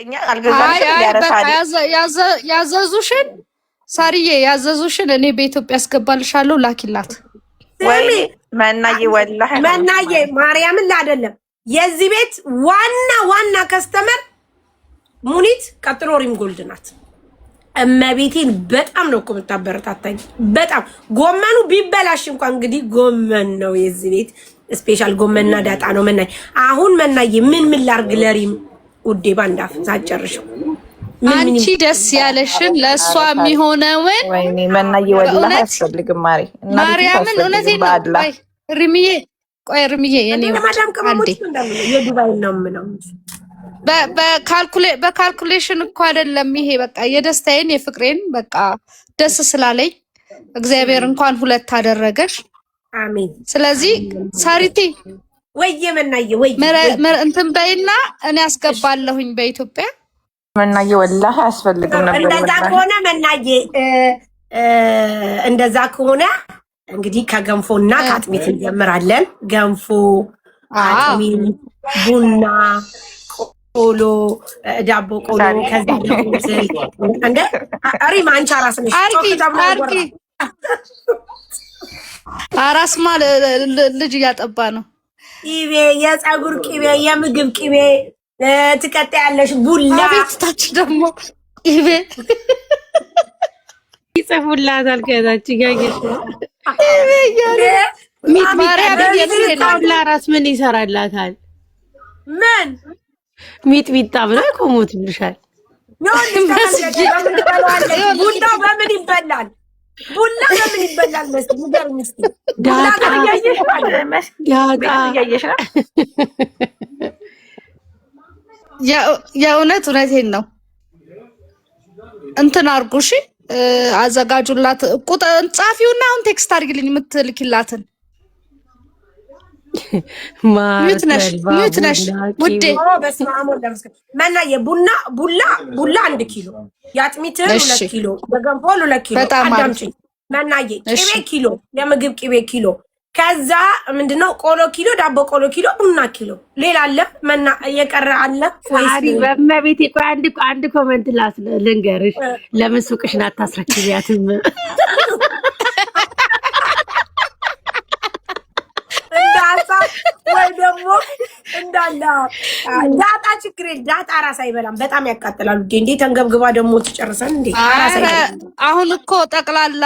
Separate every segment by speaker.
Speaker 1: እኛ አልገዛንሽም ያረሳል
Speaker 2: ያዘዙሽን ሳሪዬ ያዘዙሽን እኔ በኢትዮጵያ አስገባልሻለሁ ላኪላት
Speaker 1: ወይ መናዬ ወላሂ
Speaker 3: መናዬ ማርያምን አይደለም የዚህ ቤት ዋና ከስተመር ሙኒት ቀጥሎ ሪም ጎልድ ናት እመቤቴን በጣም ነው እኮ የምታበረታታኝ በጣም ጎመኑ ቢበላሽ እንኳን እንግዲህ ጎመን ነው የዚህ ቤት ስፔሻል ጎመንና ዳጣ ነው መናዬ አሁን መናዬ ምን ላርግ ለሪም ውዴ ባንዳፍ ሳጨርሽው
Speaker 2: አንቺ ደስ ያለሽን ለሷ የሚሆነውን
Speaker 1: ወይኔ መናዬ ወላሂ አስፈልግም ማሪ
Speaker 2: ማርያምን እውነቴን ነው ቆይ ርምዬ የኔ
Speaker 3: ማዳም ከመሞት እንደምን የዱባይ ነው ምነው
Speaker 2: በካልኩሌሽን እኮ አይደለም ይሄ በቃ የደስታዬን የፍቅሬን በቃ ደስ ስላለኝ እግዚአብሔር እንኳን ሁለት አደረገሽ
Speaker 3: አሜን
Speaker 2: ስለዚህ ሳሪቲ
Speaker 3: ወይዬ መናዬ ወይ
Speaker 2: እንትን በይና እኔ አስገባለሁኝ በኢትዮጵያ
Speaker 1: መናዬ ወላሂ አያስፈልግም ነበር
Speaker 3: እንደዛ ከሆነ መናዬ እንደዛ ከሆነ እንግዲህ ከገንፎና ከአጥሚት እንጀምራለን ገንፎ አጥሚት ቡና ቆሎ ዳቦ ቆሎ ከዛ እንደ ሪም አንቺ አራስ ነሽ
Speaker 2: አርቂ አራስማ ልጅ እያጠባ ነው
Speaker 3: ቅቤ የፀጉር ቅቤ የምግብ ቅቤ ትቀጣያለሽ ቡላ
Speaker 2: ቤታች ደግሞ ቅቤ
Speaker 4: ይጽፉላታል ከዛች ጋር ራስ ምን ይሰራላታል
Speaker 3: ምን
Speaker 4: ሚጥሚጣ ብላ ይቆሙትልሻል
Speaker 3: ቡላ በምን ይበላል ቡላ በምን ይበላል
Speaker 4: ዳጣ
Speaker 2: እውነቴን ነው እንትን አርጉሽ አዘጋጁላት ጻፊውና አሁን ቴክስት አድርግልኝ የምትልኪላትን ሚዩት ነሽ ውዴ
Speaker 3: መናዬ ቡላ 1 ኪሎ የአጥሚት 2 ኪሎ በገንፎ 2 ኪሎ አዳምጪኝ መናዬ ቅቤ ኪሎ የምግብ ቅቤ ኪሎ ከዛ ምንድነው ቆሎ ኪሎ ዳቦ ቆሎ ኪሎ ቡና ኪሎ ሌላ አለ መና እየቀረ አለ
Speaker 4: ወይስ በመቤቴ ቆይ አንድ ኮሜንት ልንገርሽ ለምን ሱቅሽን አታስረክቢያትም
Speaker 3: ወይ ደግሞ እንዳላ ዳጣ ችግር ዳጣ ራስ አይበላም በጣም ያቃጥላሉ እንዴ ተንገብግባ ደግሞ ትጨርሰን እንዴ
Speaker 2: አሁን እኮ ጠቅላላ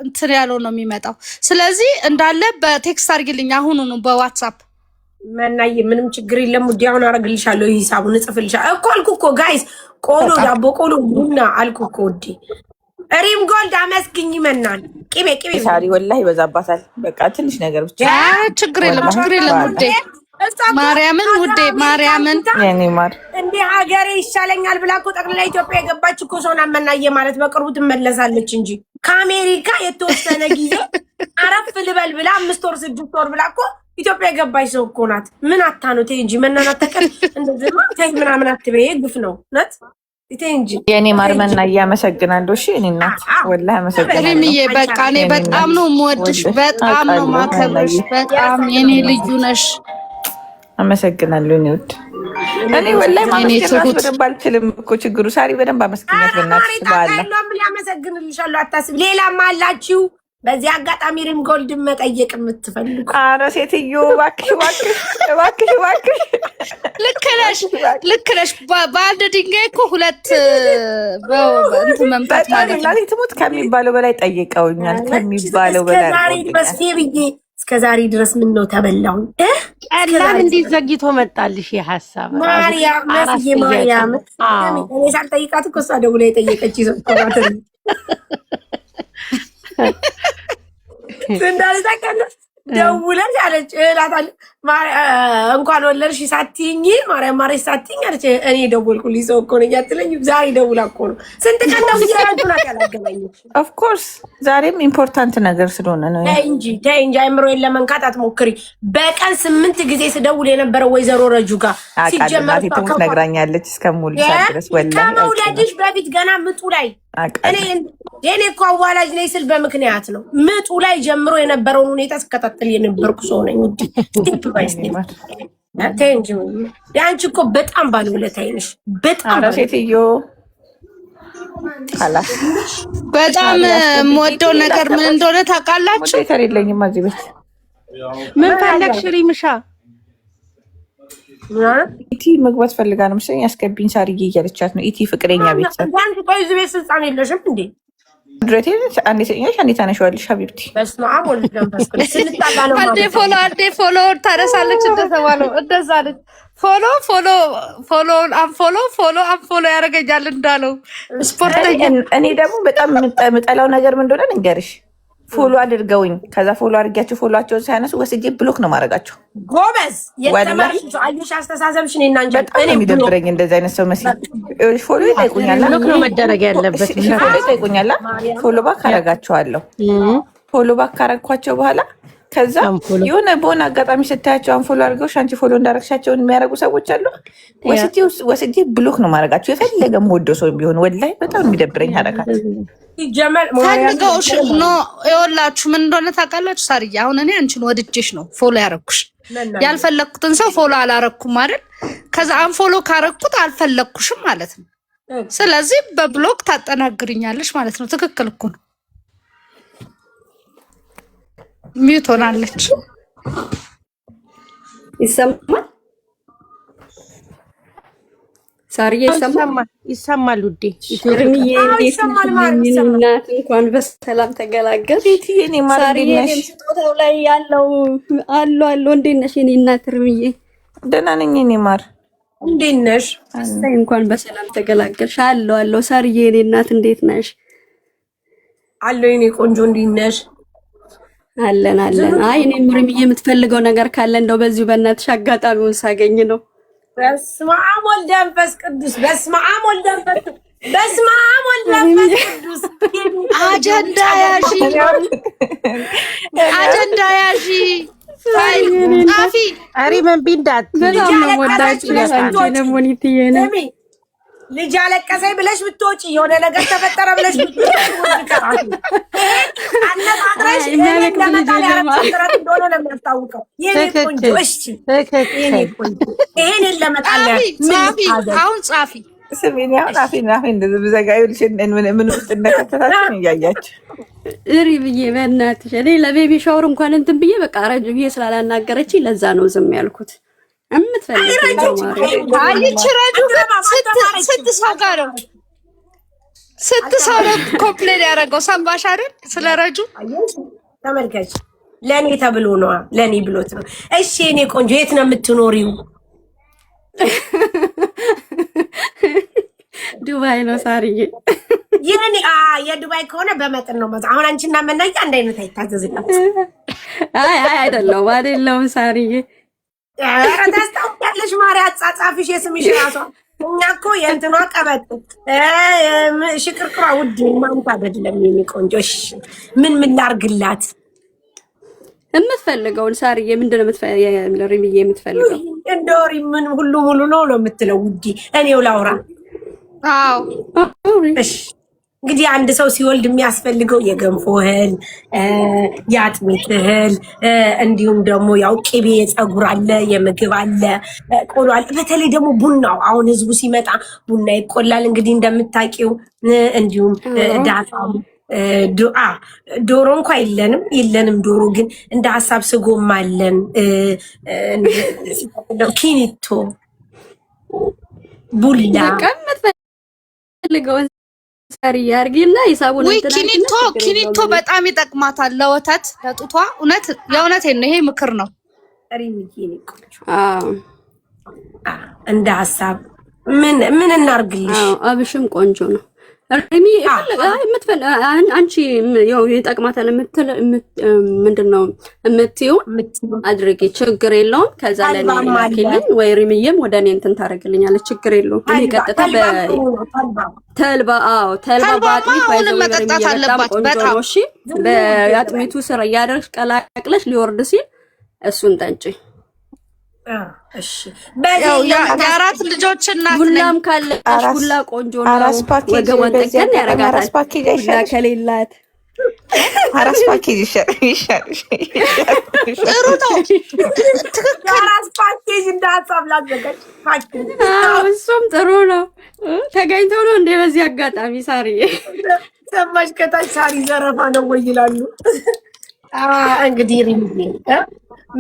Speaker 2: እንትን ያለው ነው የሚመጣው ስለዚህ እንዳለ በቴክስት አድርግልኝ አሁን ነው በዋትስአፕ
Speaker 3: መናዬ ምንም ችግር የለም ውዴ አሁን አረግልሻለሁ ሂሳቡን እጽፍልሻለሁ እኮ አልኩ እኮ ጋይስ ቆሎ ዳቦ ቆሎ ቡና አልኩ እኮ ውዴ ሪም ጎልድ አመስግኝ መናን ቅቤ
Speaker 1: ሳሪ ወላሂ ይበዛባታል በቃ ትንሽ ነገር ብቻ
Speaker 2: ችግር የለም ውዴ ማርያምን ውዴ ማርያምን
Speaker 1: የኔ ማር
Speaker 3: እንዴ ሀገሬ ይሻለኛል ብላ እኮ ጠቅላላ ኢትዮጵያ የገባች እኮ ሶና መናዬ ማለት በቅርቡ ትመለሳለች እንጂ ከአሜሪካ የተወሰነ ጊዜ አረፍ ልበል ብላ 5 ወር 6 ወር ብላ እኮ ኢትዮጵያ የገባች ሰው እኮ ናት ምን አታ ነው ተይ እንጂ መናናት ተቀል እንደዚህ ተይ ምናምን አትበይ ግፍ ነው ነት እንጂ
Speaker 1: የኔ ማር መናዬ አመሰግናለሁ እሺ እኔ እናት ወላሂ አመሰግናለሁ
Speaker 2: ሪምዬ በቃ እኔ በጣም ነው የምወድሽ በጣም ነው ማከብርሽ በጣም የኔ ልዩ ነሽ
Speaker 1: አመሰግናለሁ እኔ ውድ እኔ ወላሂ ማመስገን በደንብ አልችልም እኮ ችግሩ ሳሪ በደንብ አመስግኛት በእናትሽ ባላ
Speaker 3: ያመሰግንልሻለሁ አታስብ ሌላም አላችሁ በዚህ አጋጣሚ ሪም ጎልድ መጠየቅ የምትፈልጉ
Speaker 1: ኧረ ሴትዮ እባክሽ
Speaker 2: ልክ ነሽ በአንድ ድንጋይ እኮ ሁለት እንትን መምታት ማለት
Speaker 1: ነው ትሙት ከሚባለው በላይ ጠይቀውኛል ከሚባለው በላይ
Speaker 3: እስከዛሬ ድረስ ምን ነው ተበላው
Speaker 4: ቀላል እንዴት ዘግይቶ መጣልሽ የሐሳብ
Speaker 3: ማርያም እኔ ሳልጠይቃት እኮ እሷ ደውላ የጠየቀች ይዘቆራት እንዳልታከለ ደውለሽ አለች እላታለሁ እንኳን ወለድሽ ሳትይኝ ማርያም ማርያም ሳትይኝ አለች እኔ ደወልኩልኝ ሰው እኮ ነኝ አትለኝ ዛሬ ደውላ እኮ ነው ስንት ቀን ነው ያራጁና ያላገባኝ
Speaker 1: ኦፍ ኮርስ ዛሬም ኢምፖርታንት ነገር ስለሆነ ነው
Speaker 3: ተይ እንጂ አይምሮዬን ለመንካት አትሞክሪ በቀን 8 ጊዜ ስደውል የነበረው ወይዘሮ ረጁ ጋር
Speaker 1: ሲጀመር ነግራኛለች እስከሙልሽ ድረስ ወላሂ
Speaker 3: ከመውለድሽ በፊት ገና ምጡ ላይ እኔ እኮ አዋላጅ ነኝ ስል በምክንያት ነው ምጡ ላይ ጀምሮ የነበረውን ሁኔታ ስከታተል የነበርኩ ሰው ነኝ ተይ እንጂ ያንቺ እኮ በጣም ባለውለታዬ ነሽ። በጣም
Speaker 1: ኧረ ሴትዮ
Speaker 2: በጣም የምወደው ነገር ምን እንደሆነ ታውቃላችሁ?
Speaker 1: ሞዴሬተር የለኝም እዚህ ቤት።
Speaker 4: ምን ፈለግሽ ሪምሻ?
Speaker 1: ኢቲ መግባት ፈልጋ ነው መሰለኝ። ያስገቢኝ ሳርዬ እያለቻት ነው። ኢቲ ፍቅረኛ ቤተሰብ
Speaker 3: አንቺ ቆይ እዚህ ቤት ስልጣን የለሽም እንዴ?
Speaker 1: ድረቴ አንዴ ሰኛሽ አንዴ ታነሺዋለሽ ሀቢብቲ።
Speaker 3: በስመ አብ ወልድ መንፈስ ቅዱስ ስንጣላ ነው
Speaker 2: አንዴ ፎሎ ታረሳለች እንደተባለው እንደዛ ነች። ፎሎ አንፎሎ ያደርገኛል እንዳለው ስፖርተኛ።
Speaker 1: እኔ ደግሞ በጣም የምጠላው ነገር ምን እንደሆነ ልንገርሽ። ፎሎ አድርገውኝ ከዛ ፎሎ አድርጊያቸው ፎሎቸውን ሳያነሱ ወስጄ ብሎክ ነው ማድረጋቸው።
Speaker 3: ጎበዝ የተማርሽ አየሽ አስተሳሰብሽ። እኔና አንቺ
Speaker 1: በጣም የሚደብረኝ እንደዚህ አይነት ሰው መስሎኝ። ፎሎ ይጠይቁኛል፣
Speaker 4: ብሎክ ነው መደረግ ያለበት።
Speaker 1: ፎሎ ይጠይቁኛል፣ ፎሎ ባክ አደርጋቸዋለሁ። ፎሎ ባክ ካረግኳቸው በኋላ ከዛ የሆነ በሆነ አጋጣሚ ስታያቸው አንፎሎ አድርገውሽ አንቺ ፎሎ እንዳረግሻቸውን የሚያደርጉ ሰዎች አሉ። ወስጄ ብሎክ ነው ማድረጋቸው። የፈለገ የምወደው ሰው ቢሆን ወላሂ በጣም የሚደብረኝ አደርጋት
Speaker 2: ፈልገውሽ ኖ ይኸውላችሁ ምን እንደሆነ ታውቃላችሁ? ሳርዬ አሁን እኔ አንቺን ወድጄሽ ነው ፎሎ ያረኩሽ። ያልፈለግኩትን ሰው ፎሎ አላረኩም አይደል? ከዛ አንፎሎ ካረኩት አልፈለግኩሽም ማለት ነው። ስለዚህ በብሎክ ታጠናግርኛለሽ ማለት ነው። ትክክል እኮ ነው። ሚዩት ሆናለች።
Speaker 5: ይሰማል? ሳርዬ
Speaker 4: ይሰማል ውዴ።
Speaker 5: እርምዬ እናት እንኳን በሰላም ተገላገልሽ። ሳርዬ ስጦታው ላይ ያለው አሉ እንዴት ነሽ የኔ እናት? እርምዬ
Speaker 1: ደህና ነኝ የኔ ማር፣
Speaker 3: እንዴት ነሽ?
Speaker 5: እንኳን በሰላም ተገላገልሽ። አለው ሳርዬ የኔ እናት እንዴት ነሽ?
Speaker 3: አለው የኔ ቆንጆ እንዴት ነሽ?
Speaker 5: አለን። አይ እኔም እርምዬ የምትፈልገው ነገር ካለ እንደው በዚሁ በእናትሽ አጋጣሚውን ሳገኝ ነው።
Speaker 3: በስመ አብ ወልድ መንፈስ ቅዱስ። በስመ አብ ወልድ መንፈስ ቅዱስ። በስመ አብ ወልድ መንፈስ ቅዱስ።
Speaker 2: አጀንዳ ያዢ ጣፊ
Speaker 4: ምን ቢንዳት
Speaker 5: በጣም ነው ወዳችሁ ያሳንቺ ሞኒትዬ ነው።
Speaker 3: ልጅ አለቀሰኝ ብለሽ ብትወጪ የሆነ ነገር ተፈጠረ ብለሽ ብትወጪ አነጣጥረሽ ለመጣል ያረፍጥረት እንደሆነ ነው የሚያስታውቀው። የኔ ቆንጆ እሺ፣ የኔ ቆንጆ ይሄን ለመጣል
Speaker 2: አሁን ጻፊ
Speaker 1: ስሚኝ፣ አሁን ጻፊ እንደዚህ ብዘጋዩ ምን ውስጥ እንደከተታችን እያያችሁ
Speaker 5: እሪ ብዬ በእናትሽ እኔ ለቤቢ ሻወር እንኳን እንትን ብዬ በቃ ረጅ ብዬ ስላላናገረች ለዛ ነው ዝም ያልኩት። የምትፈልገው
Speaker 2: ስንት ሰው ነው ኮምፕሌን ያደረገው? ሰማሽ አይደል? ስለ ረጁ
Speaker 3: ተመልከች። ለእኔ ተብሎ ነው፣ ለእኔ ብሎት ነው። እሺ የኔ ቆንጆ የት ነው የምትኖሪው?
Speaker 5: ዱባይ ነው ሳርዬ።
Speaker 3: የኔ የዱባይ ከሆነ በመጠን ነው ማለት። አሁን አንቺና መናኛ አንድ አይነት አይታዘዝላት።
Speaker 5: አይደለም ሳርዬ።
Speaker 3: ኧረ ታስታውቂያለሽ ማርያም፣ አጻጻፍሽ የስምሽ ራሷ። እኛ እኮ የእንትኗ ቀበጥ ሽቅርቅሯ ውድ ማንታ አይደለም የኔ ቆንጆ። እሺ ምን ላርግላት?
Speaker 5: የምትፈልገውን ሳርዬ ምንድነው የምትፈልገው?
Speaker 3: እንደወሪ ምን ሁሉ ሙሉ ነው የምትለው ውዴ? እኔው ላውራ።
Speaker 2: አዎ
Speaker 3: እሺ እንግዲህ አንድ ሰው ሲወልድ የሚያስፈልገው የገንፎ እህል፣ የአጥሚት እህል እንዲሁም ደግሞ ያው ቅቤ፣ ፀጉር አለ፣ የምግብ አለ፣ ቆሎ አለ። በተለይ ደግሞ ቡናው አሁን ህዝቡ ሲመጣ ቡና ይቆላል እንግዲህ እንደምታውቂው። እንዲሁም ዳጣም ዶሮ እንኳ የለንም ዶሮ ግን እንደ ሀሳብ ስጎም አለን። ኪኒቶ ቡላ
Speaker 5: ሳርዬ አድርጊና ሂሳቡን
Speaker 2: ኪኒቶ በጣም ይጠቅማታል ለወተት ለጡቷ። የእውነቴን ነው፣ ይሄ ምክር ነው።
Speaker 3: እንደ ሀሳብ ምን እናርግልሽ?
Speaker 5: አብሽም ቆንጆ ነው። ሪሚ አንቺ ያው ይጠቅማታል ምንድነው የምትይው አድርጊ፣ ችግር የለውም። ከዛ ለኔ ላኪልኝ ወይ ሪሚዬም ወደ እኔ እንትን ታደርግልኛለች፣ ችግር የለውም። እኔ ቀጥታ ተልባ በአጥሚት
Speaker 2: መጠጣት አለባት በጣም
Speaker 5: እሺ። በአጥሚቱ ስር እያደረግሽ ቀላቅለሽ ሊወርድ ሲል እሱን ጠጪ።
Speaker 3: እሺ
Speaker 2: የአራት ልጆች እናት ነኝ።
Speaker 5: ቡላም ካለሽ ቡላ ቆንጆ ነው። ወገቧን ጠቀን ያረጋታል። ቡላ ከሌላት
Speaker 1: አራስ ፓኬጅ ይሻል።
Speaker 2: ጥሩ ነው።
Speaker 3: የአራስ ፓኬጅ እንደ ሀሳብ ላዘጋጅ።
Speaker 5: እሱም ጥሩ ነው። ተገኝተው ነው እንደ በዚህ አጋጣሚ ሳርዬ
Speaker 3: ሰማሽ? ከታች ሳሪ ዘረፋ ነው ወይ ይላሉ። እንግዲህ ሪሚ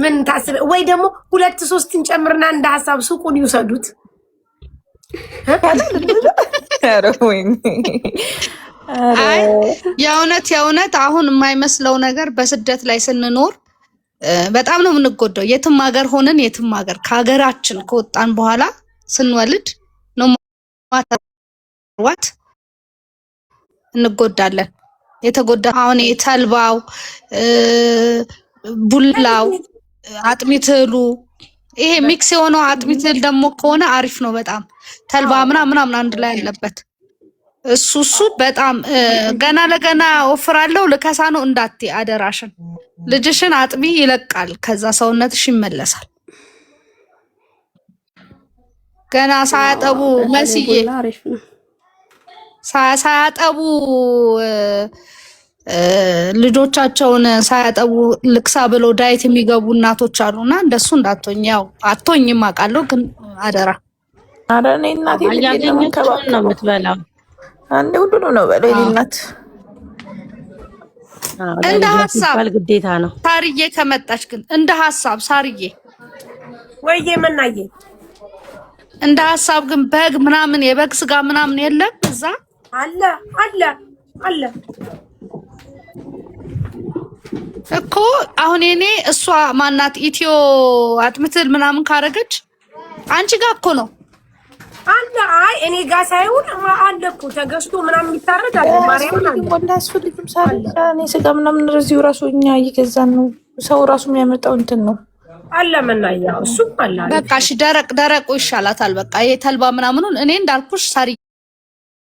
Speaker 3: ምን ታስብ? ወይ ደግሞ 2-3 እንጨምርና እንደ ሀሳብ ሱቁን ይውሰዱት።
Speaker 2: አይ የእውነት አሁን የማይመስለው ነገር በስደት ላይ ስንኖር በጣም ነው የምንጎዳው። የትም ሀገር ሆነን የትም ሀገር ከሀገራችን ከወጣን በኋላ ስንወልድ ነው ማተዋት እንጎዳለን። የተጎዳ አሁን የተልባው ቡላው አጥሚት እህሉ ይሄ ሚክስ የሆነው አጥሚት እህል ደግሞ ከሆነ አሪፍ ነው በጣም ተልባ ምናምን አንድ ላይ ያለበት እሱ በጣም ገና ለገና ወፍራለሁ ልከሳ ነው እንዳትዪ አደራሽን። ልጅሽን አጥቢ ይለቃል፣ ከዛ ሰውነትሽ ይመለሳል። ገና ሳያጠቡ መስዬ ሳያጠቡ ልጆቻቸውን ሳያጠቡ ልክሳ ብለው ዳይት የሚገቡ እናቶች አሉና እንደሱ እንዳትሆኝ። ያው አትሆኝም አውቃለሁ፣ ግን አደራ።
Speaker 1: ኧረ እኔ እናቴ
Speaker 4: ያገኘችውን ነው የምትበላው።
Speaker 1: አንዴ ሁሉንም ነው በለው እናት።
Speaker 2: እንደ ሀሳብ
Speaker 4: ግዴታ ነው።
Speaker 2: ሳርዬ ከመጣች ግን እንደ ሀሳብ ሳርዬ
Speaker 3: ወይዬ መናዬ
Speaker 2: እንደ ሀሳብ ግን በግ ምናምን የበግ ስጋ ምናምን የለም እዛ
Speaker 3: አለ
Speaker 2: እኮ። አሁን እኔ እሷ ማናት ኢትዮ አጥምትል ምናምን ካረገች አንቺ ጋር እኮ ነው
Speaker 3: አለ። አይ እኔ ጋር ሳይሆን አለ እኮ ተገዝቶ ምናምን የሚታረድ አለ። ማርያም አለ
Speaker 1: ወንድ አስፈልግም ሳርያ። እኔ ስጋ ምናምን እዚሁ ራሱ እኛ እየገዛን ነው። ሰው ራሱ የሚያመጣው እንትን ነው
Speaker 3: አለ መናያ እሱ አለ።
Speaker 2: በቃ እሺ፣ ደረቁ ይሻላታል። በቃ የተልባ ምናምኑን እኔ እንዳልኩሽ ሳሪ